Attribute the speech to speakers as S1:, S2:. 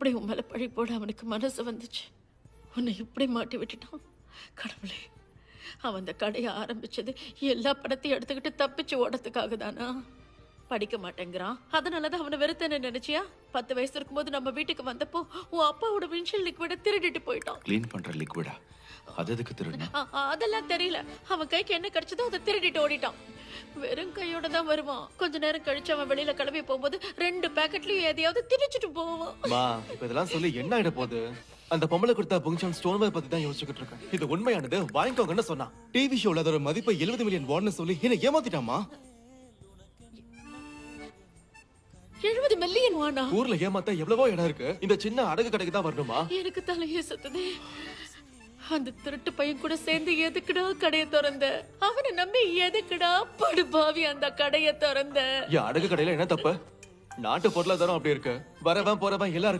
S1: எப்படி உன் மேல பழி போட அவனுக்கு மனசு வந்துச்சு? உன்னை இப்படி மாட்டி விட்டுட்டான். கடவுளே, அவன் அந்த கடையை ஆரம்பிச்சது எல்லா பணத்தையும் எடுத்துக்கிட்டு தப்பிச்சு ஓடத்துக்காக தானா? படிக்க மாட்டேங்கிறான், அதனாலதான் அவனை வெறுத்தேன்னு நினைச்சியா? 10 வயசு இருக்கும்போது நம்ம வீட்டுக்கு வந்தப்போ உன் அப்பாவோட வின்ஷியல் லிக்விட திருடிட்டு போயிட்டான்.
S2: க்ளீன் பண்ற லிக்விடா? அது எதுக்கு திருடுனா?
S1: அதெல்லாம் தெரியல. அவன் கைக்கு என்ன கிடைச்சதோ அதை திருடிட்டு ஓடிட்டான். வெறும் கையோட தான் வருவான். கொஞ்ச நேரம் கழிச்சு அவன் வெளியில கிளம்பி போகும்போது 2 பேக்கெட்லயும் எதையாவது திரிச்சிட்டு போவான்.
S3: மா, இப்ப இதெல்லாம் சொல்லி என்ன ஆயிட போகுது? அந்த பொம்பளை கொடுத்த புங்ஷன் ஸ்டோன் பத்தி தான் யோசிச்சுக்கிட்டு இருக்கேன். இது உண்மையானது, வாங்கிக்கோங்கன்னு சொன்னா. டிவி ஷோல அதோட மதிப்பை 70 மில்லியன் வாட்னு சொல்லி என்ன ஏமாத்திட்டாமா?
S1: 70 மில்லியன் வானா?
S3: ஊர்ல ஏமாத்த எவ்வளவோ இடம் இருக்கு. இந்த சின்ன அடகு கடைக்கு தான் வரணுமா?
S1: எனக்கு தலையே சுத்துதே. அந்த திருட்டு பையன் கூட சேர்ந்து எதுக்குடா கடையை திறந்த? அவனை நம்பி எதுக்குடா படுபாவி அந்த கடையை திறந்த?
S3: என் அடகு கடையில என்ன தப்பு? நாட்டு பொருளாதாரம் அப்படி இருக்கு. வரவன் போறவன் எல்லாரும்